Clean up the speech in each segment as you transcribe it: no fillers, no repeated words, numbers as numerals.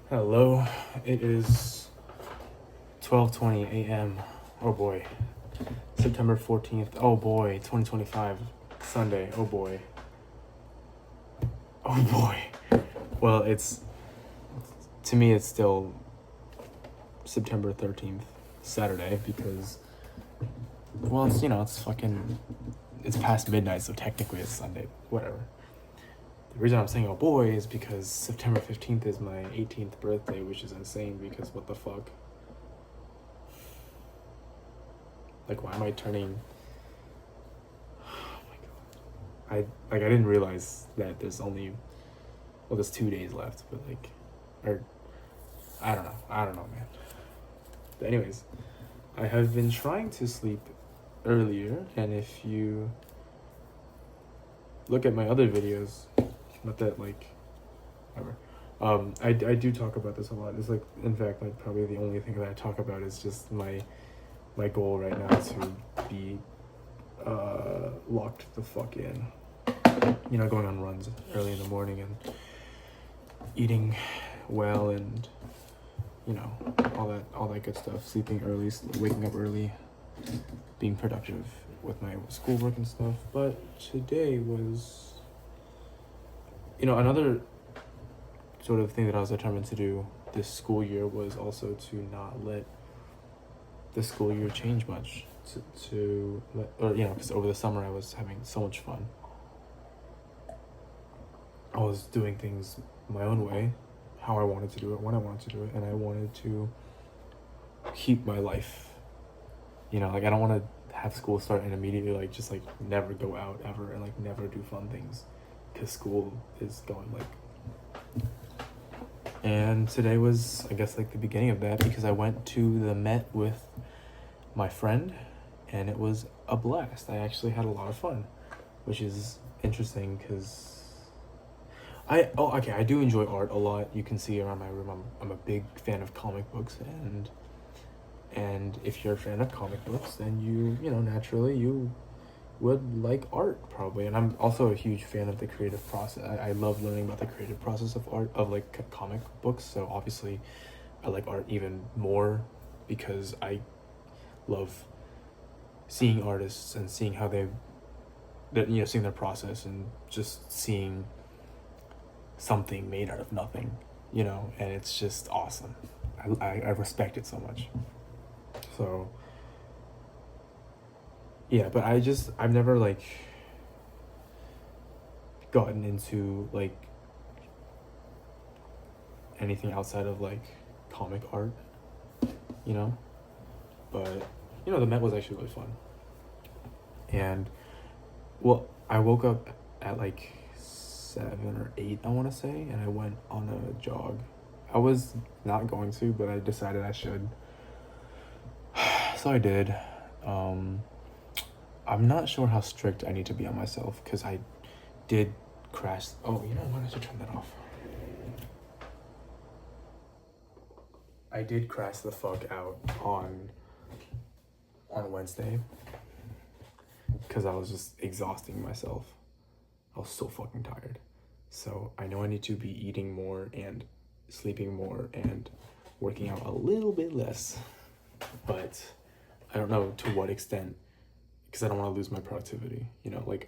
Hello, it is 12:20 a.m. Oh boy, September 14th. Oh boy, 2025, Sunday. Oh boy. Oh boy. Well, to me it's still September 13th, Saturday, because well, it's past midnight, so technically it's Sunday. Whatever. The reason I'm saying oh boy is because September 15th is my 18th birthday, which is insane because what the fuck? Like, why am I turning? Oh my god. I didn't realize that there's 2 days left, but or I don't know, man. But anyways, I have been trying to sleep earlier, and if you look at my other videos, not that ever. I do talk about this a lot. It's in fact, probably the only thing that I talk about is just my goal right now to be locked the fuck in. Going on runs early in the morning and eating well and all that good stuff. Sleeping early, waking up early, being productive with my schoolwork and stuff. But today was, another sort of thing that I was determined to do this school year was also to not let the school year change much. Because over the summer I was having so much fun. I was doing things my own way, how I wanted to do it, when I wanted to do it, and I wanted to keep my life. I don't want to have school start and immediately never go out ever and never do fun things because school is going And today was, I guess, the beginning of that because I went to the Met with my friend and it was a blast. I actually had a lot of fun, which is interesting because I do enjoy art a lot. You can see around my room I'm a big fan of comic books, and if you're a fan of comic books, then naturally you would like art probably. And I'm also a huge fan of the creative process. I love learning about the creative process of art, of comic books. So obviously I like art even more because I love seeing artists and seeing how seeing their process and just seeing something made out of nothing, and it's just awesome. I respect it so much. So yeah, but I've never gotten into anything outside of comic art, but the Met was actually really fun. And well, I woke up at 7 or 8, I want to say, and I went on a jog. I was not going to, but I decided I should. So I did. I'm not sure how strict I need to be on myself because I did crash. Oh, you know what? I should turn that off. I did crash the fuck out on Wednesday because I was just exhausting myself. I was so fucking tired. So I know I need to be eating more and sleeping more and working out a little bit less, but I don't know to what extent because I don't want to lose my productivity.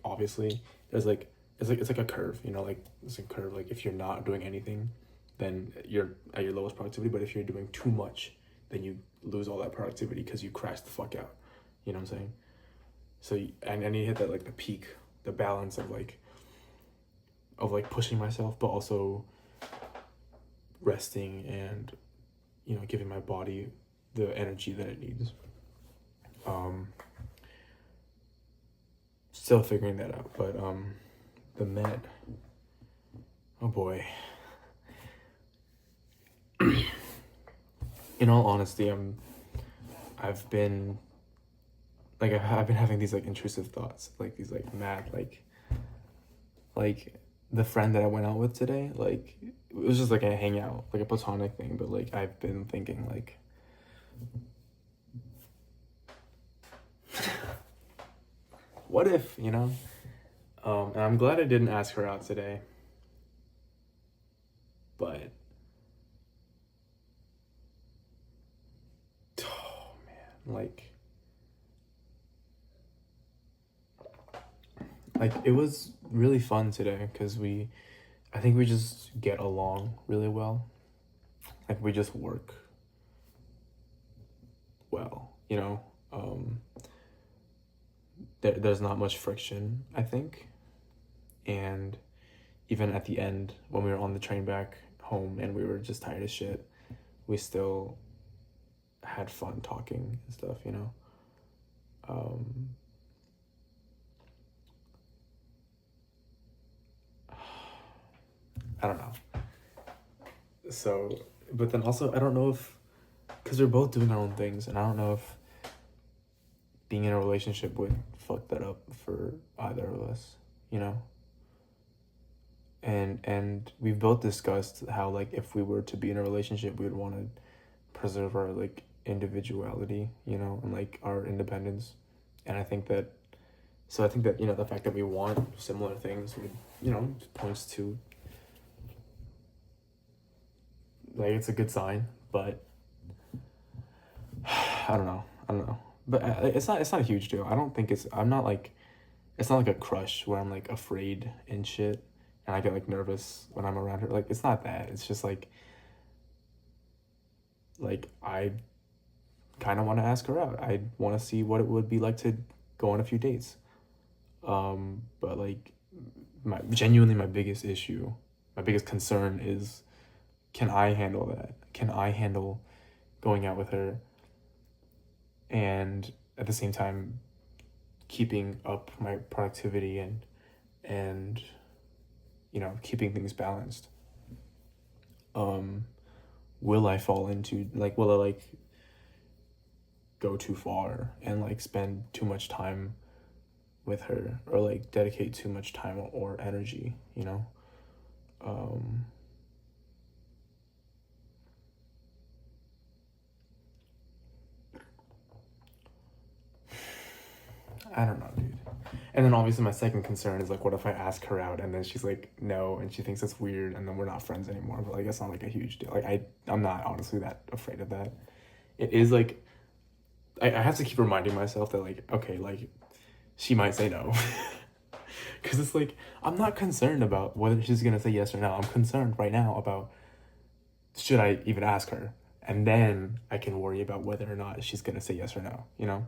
Obviously there's it's like a curve. It's a curve. If you're not doing anything, then you're at your lowest productivity. But if you're doing too much, then you lose all that productivity because you crash the fuck out. You know what I'm saying? So I need to hit that the peak, the balance of pushing myself, but also resting and giving my body the energy that it needs. Still figuring that out, but the Met, oh boy. In all honesty, I've been having these intrusive thoughts, these mad the friend that I went out with today, it was just a hangout, a platonic thing, but I've been thinking what if, and I'm glad I didn't ask her out today, but like it was really fun today because I think we just get along really well. Like we just work well, you know. There's not much friction, I think. And even at the end, when we were on the train back home and we were just tired as shit, we still had fun talking and stuff, you know. I don't know. So, but then also, I don't know if, because we're both doing our own things, and I don't know if being in a relationship would fuck that up for either of us, you know. And we've both discussed how, like, if we were to be in a relationship, we would want to preserve our, like, individuality, you know, and, like, our independence. And I think that, you know, the fact that we want similar things would, you know, points to, like, it's a good sign. But I don't know, but it's not a huge deal. I'm not like, it's not like a crush where I'm like afraid and shit and I get like nervous when I'm around her. Like, it's not that. It's just like I kind of want to ask her out. I want to see what it would be like to go on a few dates. But like, my biggest issue, my biggest concern is, can I handle that? Can I handle going out with her and at the same time keeping up my productivity and you know, keeping things balanced? Will I fall into, like, will I like go too far and like spend too much time with her, or like dedicate too much time or energy, you know? I don't know, dude. And then obviously my second concern is like, what if I ask her out and then she's like, no, and she thinks it's weird and then we're not friends anymore? But like, it's not like a huge deal. Like, I'm not honestly that afraid of that. It is like, I have to keep reminding myself that like, okay, like, she might say no. Because it's like, I'm not concerned about whether she's gonna say yes or no. I'm concerned right now about, should I even ask her? And then I can worry about whether or not she's gonna say yes or no, you know?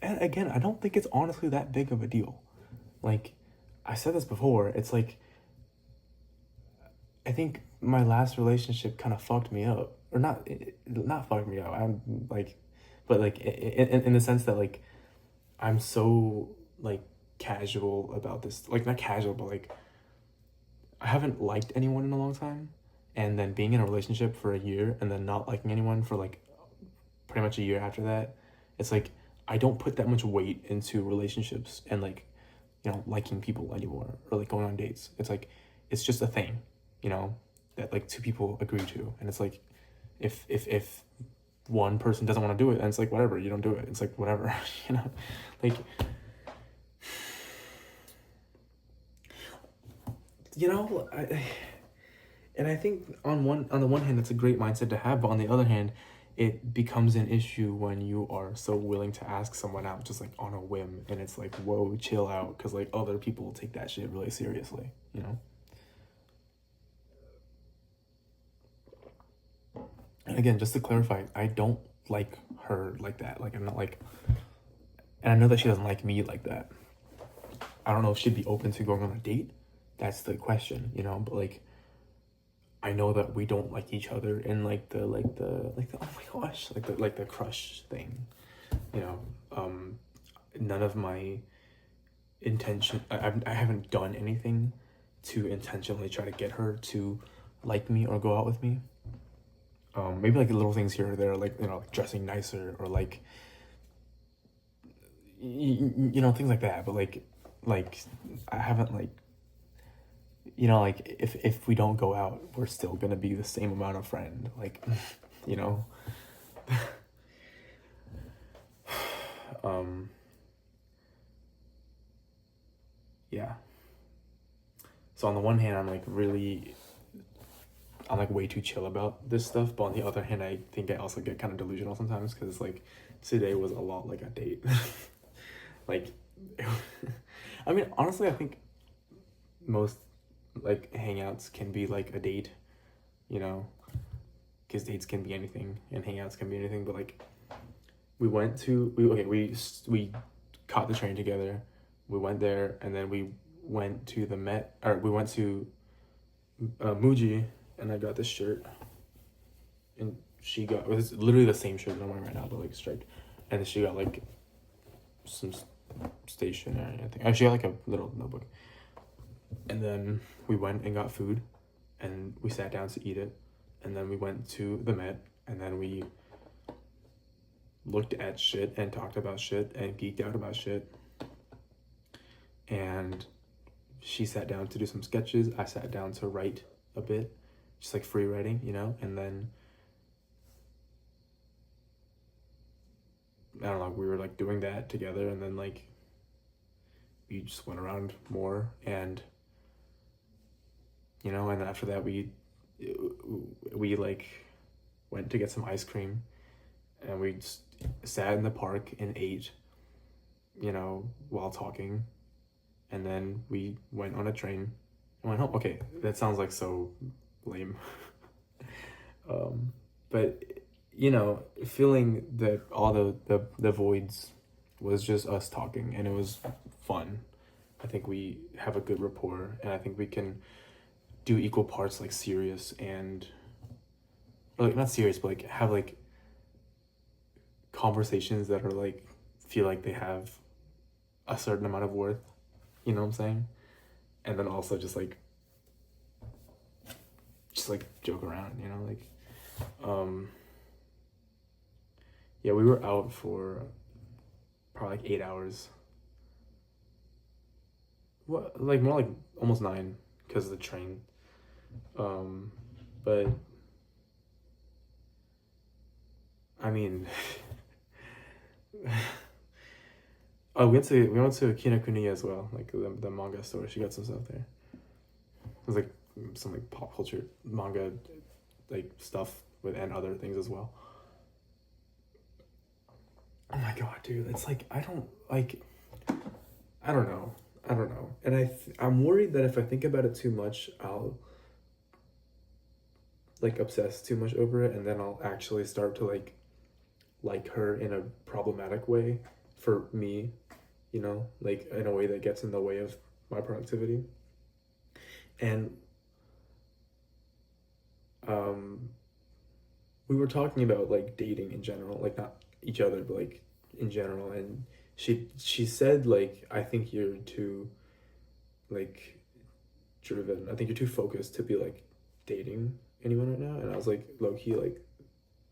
And again, I don't think it's honestly that big of a deal. Like, I said this before, it's like, I think my last relationship kind of fucked me up. Or not fucked me up. I'm like, but like, in the sense that like, I'm so like casual about this. Like, not casual, but like, I haven't liked anyone in a long time. And then being in a relationship for a year and then not liking anyone for like pretty much a year after that, it's like, I don't put that much weight into relationships and like, you know, liking people anymore or like going on dates. It's like, it's just a thing, you know, that like two people agree to. And it's like, if one person doesn't want to do it, and it's like, whatever, you don't do it. It's like, whatever, you know, like, you know, and I think on the one hand, that's a great mindset to have, but on the other hand, it becomes an issue when you are so willing to ask someone out just like on a whim, and it's like, whoa, chill out, because like other people will take that shit really seriously, you know? And again, just to clarify, I don't like her like that. Like, I'm not like, and I know that she doesn't like me like that. I don't know if she'd be open to going on a date. That's the question, you know? But like, I know that we don't like each other, and like the oh my gosh, like the crush thing, you know. None of my intention, I haven't done anything to intentionally try to get her to like me or go out with me. Maybe like little things here or there, like, you know, like dressing nicer or like, you know, things like that. But like I haven't like, you know, like if we don't go out, we're still gonna be the same amount of friend. Like, you know. Yeah. So on the one hand, I'm like really I'm like way too chill about this stuff, but on the other hand, I think I also get kind of delusional sometimes because like today was a lot like a date. Like, I mean, honestly, I think most like hangouts can be like a date, you know, because dates can be anything and hangouts can be anything. But like, we caught the train together, we went there, and then we went to the Met, or we went to Muji, and I got this shirt, and she got, it was literally the same shirt that I'm wearing right now, but like striped, and then she got like some stationery, I think. She got like a little notebook, and then we went and got food, and we sat down to eat it, and then we went to the Met, and then we looked at shit and talked about shit and geeked out about shit. And she sat down to do some sketches. I sat down to write a bit, just like free writing, you know? And then, I don't know, we were like doing that together, and then like we just went around more, and you know, and then after that we like went to get some ice cream, and we just sat in the park and ate, you know, while talking, and then we went on a train and went home. Okay, that sounds like so lame. But you know, feeling that all the voids was just us talking, and it was fun. I think we have a good rapport, and I think we can do equal parts like serious and, or like not serious, but like have like conversations that are like, feel like they have a certain amount of worth, you know what I'm saying? And then also just like joke around, you know, like yeah, we were out for probably like 8 hours. What, like more like almost 9 because of the train. But I mean, oh, we went to Kinokuniya as well, like the manga store. She got some stuff there. It was like some like pop culture manga, like stuff with, and other things as well. Oh my god, dude! It's like I don't know, and I'm worried that if I think about it too much, I'll like obsess too much over it, and then I'll actually start to like her in a problematic way for me, you know, like in a way that gets in the way of my productivity. And we were talking about like dating in general, like not each other, but like in general, and she said like, I think you're too like driven. I think you're too focused to be like dating anyone right now. And I was like, low key, like,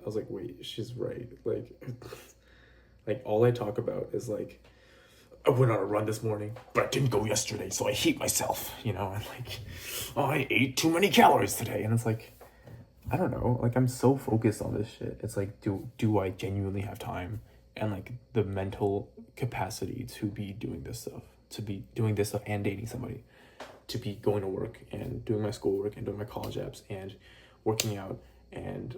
I was like, wait, she's right. Like, like all I talk about is like, I went on a run this morning, but I didn't go yesterday, so I hate myself, you know, and like, oh, I ate too many calories today. And it's like, I don't know, like I'm so focused on this shit. It's like, do I genuinely have time and like the mental capacity to be doing this stuff, and dating somebody, to be going to work and doing my schoolwork and doing my college apps and working out and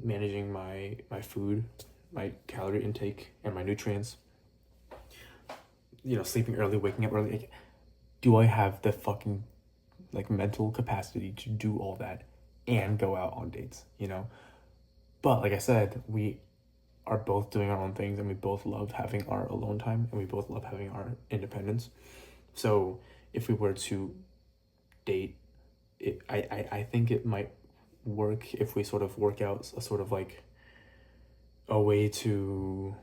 managing my food, my calorie intake and my nutrients, you know, sleeping early, waking up early. Like, do I have the fucking like mental capacity to do all that and go out on dates, you know? But like I said, we are both doing our own things, and we both love having our alone time, and we both love having our independence. So if we were to date, I think it might work if we sort of work out a sort of like a way to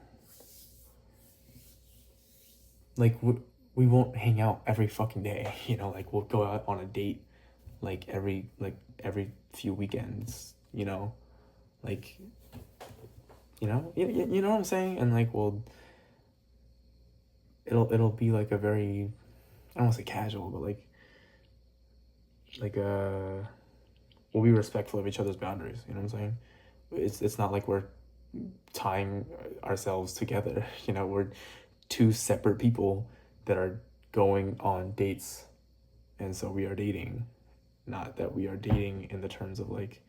like, we won't hang out every fucking day, you know, like we'll go out on a date like every few weekends, you know, like, you know, you know what I'm saying? And like it'll be like a very, I don't want to say casual, but like we'll be respectful of each other's boundaries, you know what I'm saying? It's not like we're tying ourselves together, you know, we're two separate people that are going on dates, and so we are dating, not that we are dating in the terms of like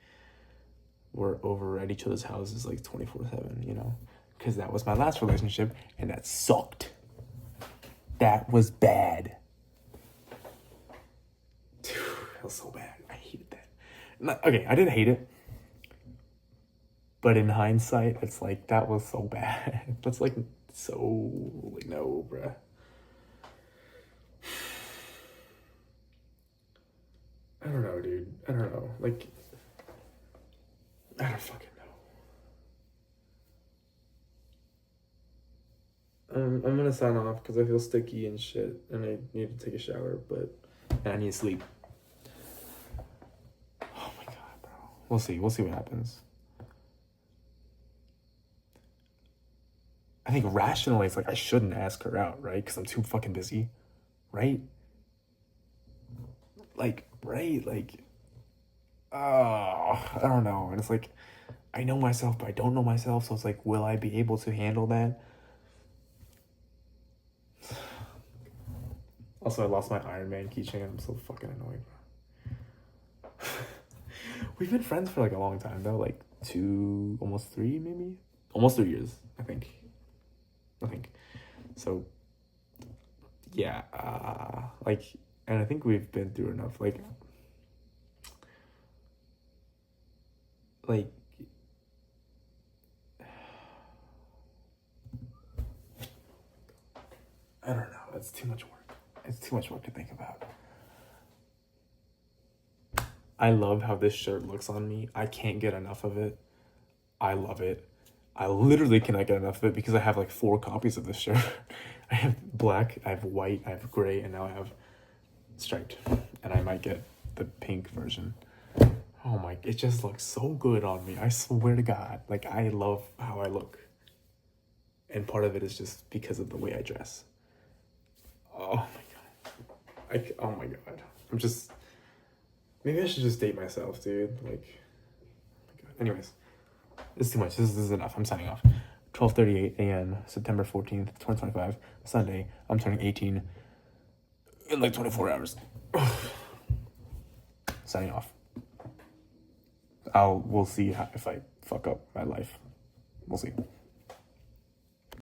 we're over at each other's houses like 24/7, you know? Because that was my last relationship, and that sucked. That was bad. That was so bad. I hated that. Okay, I didn't hate it. But in hindsight, it's like, that was so bad. That's like, so, like, no, bruh. I don't know, dude. I don't know. Like, I don't fucking know. I'm gonna sign off because I feel sticky and shit, and I need to take a shower, and I need to sleep. Oh my god, bro. We'll see what happens. I think rationally, it's like I shouldn't ask her out, right? Because I'm too fucking busy, right? Like, right? Like, I don't know. And it's like, I know myself, but I don't know myself. So it's like, will I be able to handle that? Also, I lost my Iron Man keychain. I'm so fucking annoyed. We've been friends for like a long time though, like 2, almost 3, maybe, almost 3 years, I think. So, yeah, like, and I think we've been through enough. Like, I don't know. It's too much work. It's too much work to think about. I love how this shirt looks on me. I can't get enough of it. I love it. I literally cannot get enough of it because I have like 4 copies of this shirt. I have black, I have white, I have gray, and now I have striped. And I might get the pink version. Oh my, it just looks so good on me. I swear to God. Like, I love how I look. And part of it is just because of the way I dress. Oh my God. Oh my God. Maybe I should just date myself, dude. Like, oh my God. Anyways, this is too much. This is enough. I'm signing off. 12:38 a.m. September 14th, 2025, Sunday. I'm turning 18 in like 24 hours. Signing off. We'll see if I fuck up my life. We'll see.